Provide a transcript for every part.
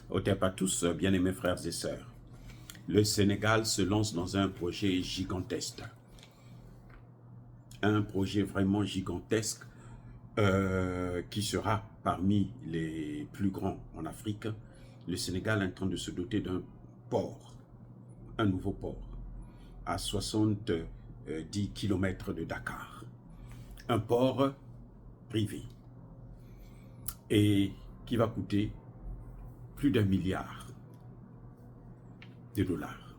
Au TEP à tous, bien-aimés frères et sœurs, le Sénégal se lance dans un projet gigantesque. Un projet vraiment gigantesque qui sera parmi les plus grands en Afrique. Le Sénégal est en train de se doter d'un port, un nouveau port, à 70 km de Dakar. Un port privé et qui va coûter plus d'1 milliard de dollars.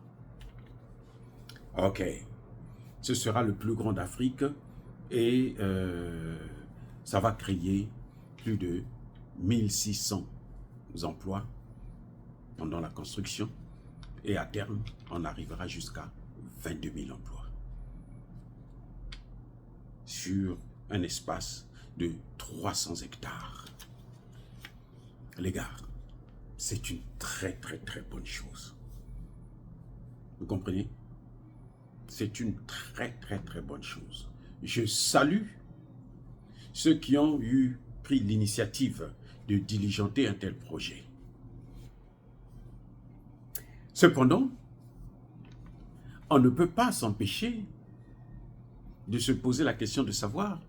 Ok, ce sera le plus grand d'Afrique et ça va créer plus de 1600 emplois pendant la construction et à terme, on arrivera jusqu'à 22 000 emplois sur un espace de 300 hectares. Les gars, c'est une très bonne chose. Vous comprenez? C'est une très bonne chose. Je salue ceux qui ont pris l'initiative de diligenter un tel projet. Cependant, on ne peut pas s'empêcher de se poser la question de savoir,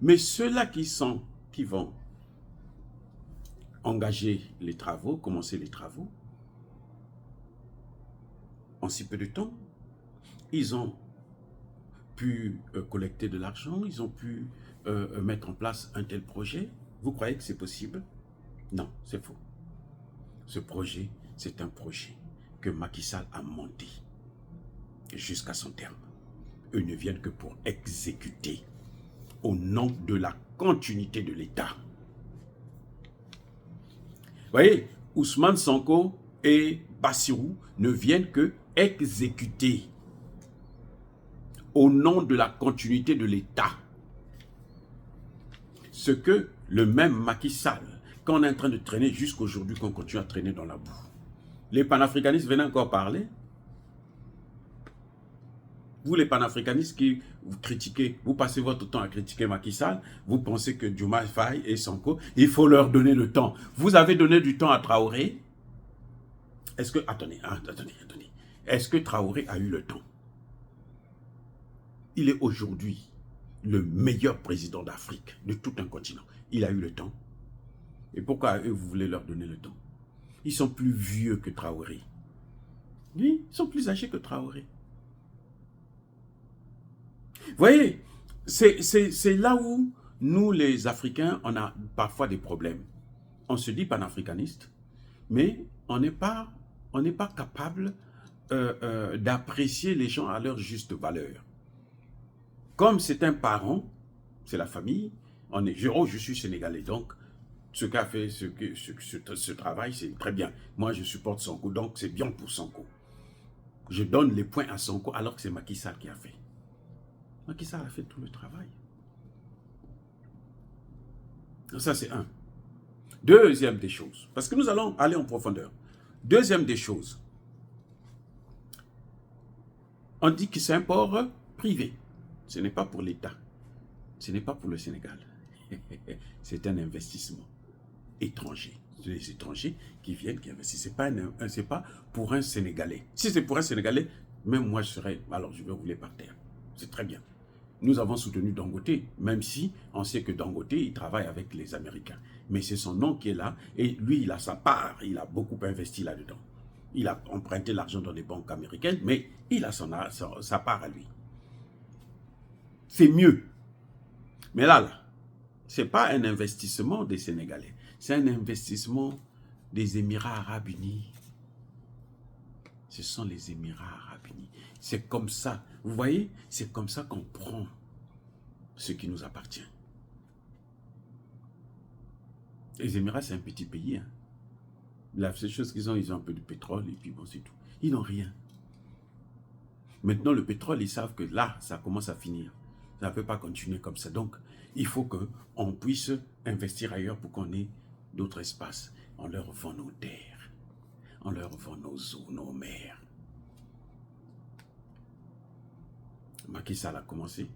mais ceux-là qui vont engager les travaux, commencer les travaux, en si peu de temps, ils ont pu collecter de l'argent, ils ont pu mettre en place un tel projet. Vous croyez que c'est possible? Non, c'est faux. Ce projet, c'est un projet que Macky Sall a monté jusqu'à son terme. Eux ne viennent que pour exécuter au nom de la continuité de l'État. Vous voyez, Ousmane Sonko et Bassirou ne viennent que exécuter au nom de la continuité de l'État. Ce que le même Macky Sall, qu'on est en train de traîner jusqu'aujourd'hui, qu'on continue à traîner dans la boue. Les panafricanistes venaient encore parler. Vous, les panafricanistes qui vous critiquez, vous passez votre temps à critiquer Macky Sall, vous pensez que Diomaye Faye et Sonko, il faut leur donner le temps. Vous avez donné du temps à Traoré. Est-ce que, attendez. Est-ce que Traoré a eu le temps? Il est aujourd'hui le meilleur président d'Afrique, de tout un continent. Il a eu le temps. Et pourquoi eux, vous voulez leur donner le temps? Ils sont plus vieux que Traoré. Oui, ils sont plus âgés que Traoré. Vous voyez, c'est là où nous, les Africains, on a parfois des problèmes. On se dit panafricaniste, mais on n'est pas capable d'apprécier les gens à leur juste valeur. Comme c'est un parent, c'est la famille, je suis sénégalais, donc ce qu'a fait ce travail, c'est très bien. Moi, je supporte Sonko, donc c'est bien pour Sonko. Je donne les points à Sonko alors que c'est Macky Sall qui a fait. Macky Sall a fait tout le travail. Ça, c'est un. Deuxième des choses, parce que nous allons aller en profondeur. Deuxième des choses, on dit que c'est un port privé. Ce n'est pas pour l'État. Ce n'est pas pour le Sénégal. C'est un investissement étranger. Les étrangers qui viennent, qui investissent. Ce n'est pas pour un Sénégalais. Si c'est pour un Sénégalais, même moi, je vais rouler par terre. C'est très bien. Nous avons soutenu Dangote, même si on sait que Dangote, il travaille avec les Américains. Mais c'est son nom qui est là, et lui, il a sa part, il a beaucoup investi là-dedans. Il a emprunté l'argent dans les banques américaines, mais il a sa part à lui. C'est mieux. Mais là, ce n'est pas un investissement des Sénégalais, c'est un investissement des Émirats Arabes Unis. Ce sont les Émirats Arabes Unis. C'est comme ça, vous voyez, c'est comme ça qu'on prend ce qui nous appartient. Les Émirats, c'est un petit pays. Hein. La seule chose qu'ils ont un peu de pétrole et puis bon, c'est tout. Ils n'ont rien. Maintenant, le pétrole, ils savent que là, ça commence à finir. Ça ne peut pas continuer comme ça. Donc, il faut qu'on puisse investir ailleurs pour qu'on ait d'autres espaces. On leur vend nos terres. On leur vend nos eaux, nos mers. Macky Sall a commencé.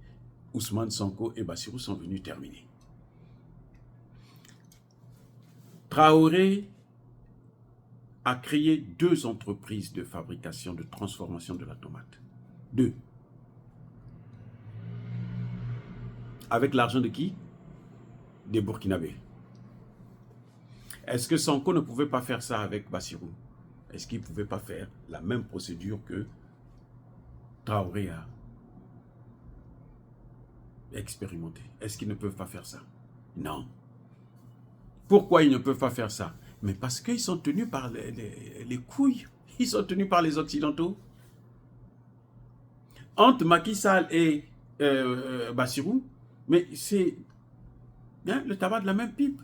Ousmane Sonko et Bassirou sont venus terminer. Traoré a créé 2 entreprises de fabrication, de transformation de la tomate. 2. Avec l'argent de qui? Des Burkinabés. Est-ce que Sonko ne pouvait pas faire ça avec Bassirou? Est-ce qu'il ne pouvait pas faire la même procédure que Traoré a expérimenté? Est-ce qu'ils ne peuvent pas faire ça? Non. Pourquoi ils ne peuvent pas faire ça? Mais parce qu'ils sont tenus par les couilles. Ils sont tenus par les Occidentaux. Entre Macky Sall et Bassirou, mais c'est le tabac de la même pipe.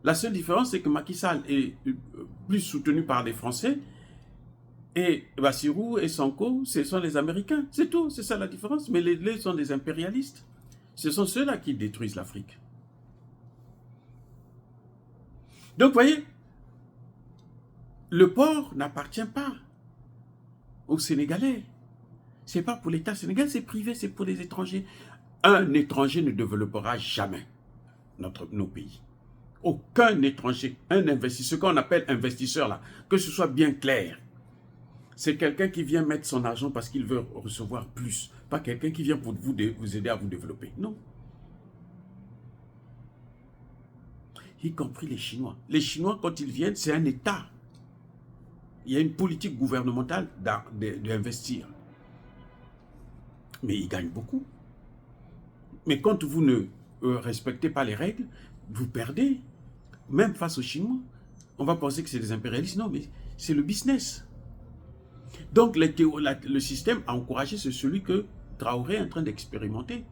La seule différence, c'est que Macky Sall est plus soutenu par les Français et Bassirou et Sonko, ce sont les Américains. C'est tout, c'est ça la différence. Mais les sont des impérialistes. Ce sont ceux-là qui détruisent l'Afrique. Donc, vous voyez, le port n'appartient pas aux Sénégalais. Ce n'est pas pour l'État sénégalais, c'est privé, c'est pour les étrangers. Un étranger ne développera jamais nos pays. Aucun étranger, un investisseur, ce qu'on appelle investisseur là, que ce soit bien clair. C'est quelqu'un qui vient mettre son argent parce qu'il veut recevoir plus. Pas quelqu'un qui vient pour vous aider à vous développer. Non. Y compris les Chinois. Les Chinois, quand ils viennent, c'est un État. Il y a une politique gouvernementale d'investir. Mais ils gagnent beaucoup. Mais quand vous ne respectez pas les règles, vous perdez. Même face aux Chinois, on va penser que c'est des impérialistes. Non, mais c'est le business. Donc, le système a encouragé, c'est celui que Traoré est en train d'expérimenter.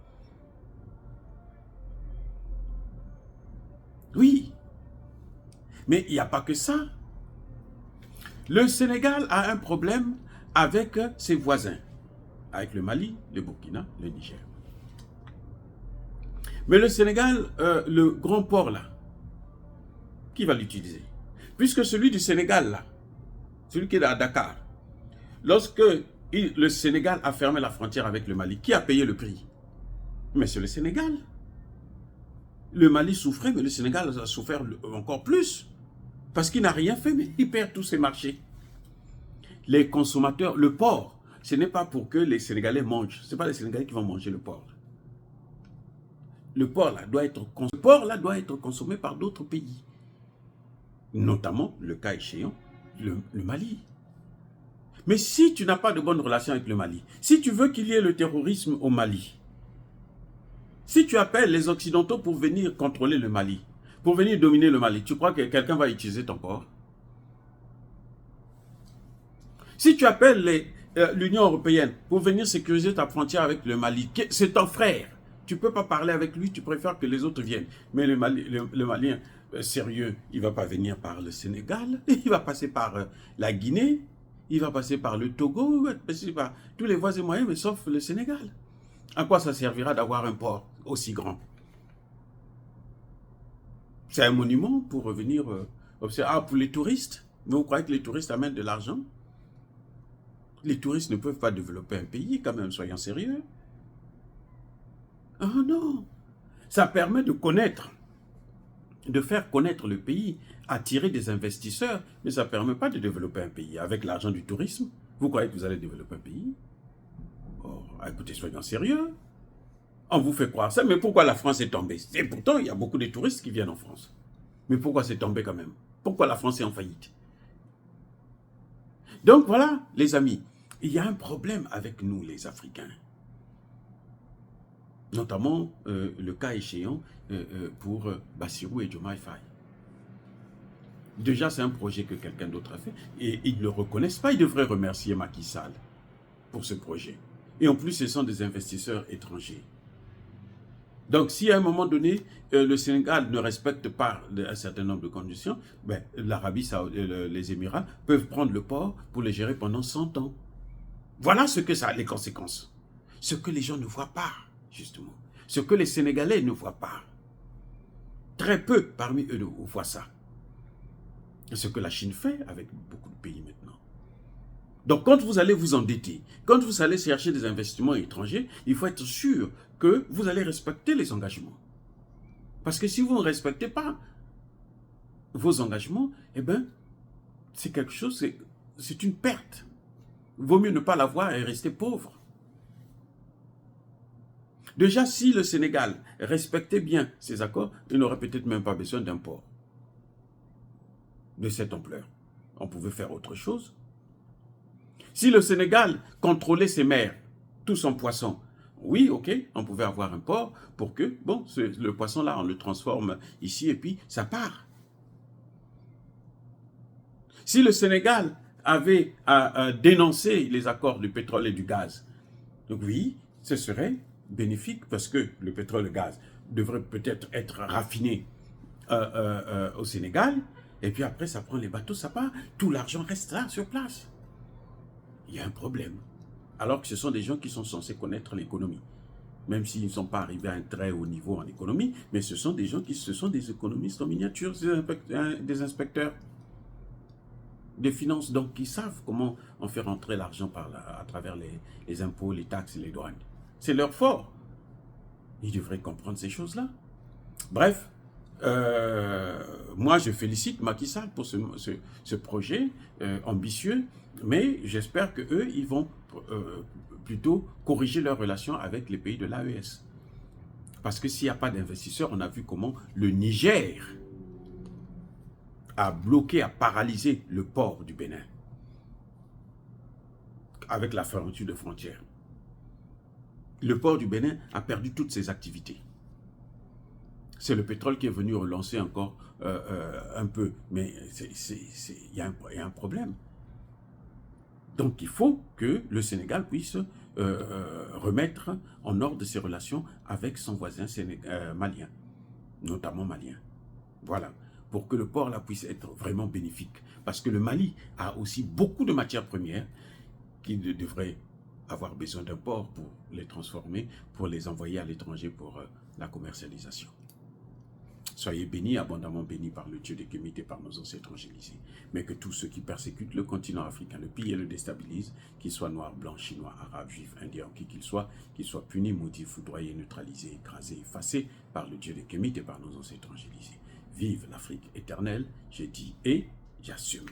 Oui. Mais il n'y a pas que ça. Le Sénégal a un problème avec ses voisins. Avec le Mali, le Burkina, le Niger. Mais le Sénégal, le grand port là, qui va l'utiliser? Puisque celui du Sénégal là, celui qui est à Dakar, lorsque le Sénégal a fermé la frontière avec le Mali, qui a payé le prix? Mais c'est le Sénégal. Le Mali souffrait, mais le Sénégal a souffert encore plus. Parce qu'il n'a rien fait, mais il perd tous ses marchés. Les consommateurs, le porc, ce n'est pas pour que les Sénégalais mangent. Ce n'est pas les Sénégalais qui vont manger le porc. Le porc là doit être consommé par d'autres pays. Notamment, le cas échéant, le Mali. Mais si tu n'as pas de bonnes relations avec le Mali, si tu veux qu'il y ait le terrorisme au Mali, si tu appelles les Occidentaux pour venir contrôler le Mali, pour venir dominer le Mali, tu crois que quelqu'un va utiliser ton porc? Si tu appelles l'Union européenne pour venir sécuriser ta frontière avec le Mali, c'est ton frère. Tu ne peux pas parler avec lui, tu préfères que les autres viennent. Mais le Malien, sérieux, il ne va pas venir par le Sénégal, il va passer par la Guinée, il va passer par le Togo, il va passer par tous les voisins moyens, mais sauf le Sénégal. À quoi ça servira d'avoir un port aussi grand? C'est un monument pour revenir observer. Ah, pour les touristes? Vous croyez que les touristes amènent de l'argent? Les touristes ne peuvent pas développer un pays, quand même, soyons sérieux. Oh non! Ça permet de connaître, de faire connaître le pays, attirer des investisseurs, mais ça ne permet pas de développer un pays. Avec l'argent du tourisme, vous croyez que vous allez développer un pays? Oh, écoutez, soyons sérieux. On vous fait croire ça, mais pourquoi la France est tombée? Et pourtant, il y a beaucoup de touristes qui viennent en France. Mais pourquoi c'est tombé quand même? Pourquoi la France est en faillite? Donc voilà, les amis, il y a un problème avec nous, les Africains. Notamment le cas échéant pour Bassirou et Diomaye Faye. Déjà, c'est un projet que quelqu'un d'autre a fait et ils ne le reconnaissent pas. Ils devraient remercier Macky Sall pour ce projet. Et en plus, ce sont des investisseurs étrangers. Donc, si à un moment donné, le Sénégal ne respecte pas un certain nombre de conditions, ben, l'Arabie Saoudite, les Émirats peuvent prendre le port pour le gérer pendant 100 ans. Voilà ce que ça a les conséquences. Ce que les gens ne voient pas, justement. Ce que les Sénégalais ne voient pas. Très peu parmi eux voient ça. Ce que la Chine fait avec beaucoup de pays maintenant. Donc, quand vous allez vous endetter, quand vous allez chercher des investissements étrangers, il faut être sûr que vous allez respecter les engagements. Parce que si vous ne respectez pas vos engagements, eh bien, c'est quelque chose, c'est une perte. Vaut mieux ne pas l'avoir et rester pauvre. Déjà, si le Sénégal respectait bien ces accords, il n'aurait peut-être même pas besoin d'un port de cette ampleur. On pouvait faire autre chose. Si le Sénégal contrôlait ses mers, tout son poisson, oui, ok, on pouvait avoir un port pour que, bon, le poisson-là, on le transforme ici et puis ça part. Si le Sénégal avait à dénoncer les accords du pétrole et du gaz, donc oui, ce serait bénéfique parce que le pétrole et le gaz devrait peut-être être raffiné au Sénégal, et puis après ça prend les bateaux, ça part, tout l'argent reste là sur place. Il y a un problème. Alors que ce sont des gens qui sont censés connaître l'économie. Même s'ils ne sont pas arrivés à un très haut niveau en économie, mais ce sont des gens ce sont des économistes en miniature, des inspecteurs des finances, donc qui savent comment on fait rentrer l'argent à travers les impôts, les taxes et les douanes. C'est leur fort. Ils devraient comprendre ces choses-là. Bref, moi je félicite Macky Sall pour ce projet ambitieux, mais j'espère qu'eux, ils vont plutôt corriger leurs relations avec les pays de l'AES. Parce que s'il n'y a pas d'investisseurs, on a vu comment le Niger a bloqué, a paralysé le port du Bénin avec la fermeture de frontières. Le port du Bénin a perdu toutes ses activités. C'est le pétrole qui est venu relancer encore un peu, mais il y a un problème. Donc il faut que le Sénégal puisse remettre en ordre ses relations avec son voisin malien, notamment malien. Voilà, pour que le port là puisse être vraiment bénéfique. Parce que le Mali a aussi beaucoup de matières premières qui devraient avoir besoin d'un port pour les transformer, pour les envoyer à l'étranger pour la commercialisation. Soyez bénis, abondamment bénis par le Dieu des Kémites et par nos ancêtres angélisés. Mais que tous ceux qui persécutent le continent africain, le pillent et le déstabilisent, qu'ils soient noirs, blancs, chinois, arabes, juifs, indiens, qui qu'ils soient punis, maudits, foudroyés, neutralisés, écrasés, effacés par le Dieu des Kémites et par nos ancêtres angélisés. Vive l'Afrique éternelle, j'ai dit et j'assume.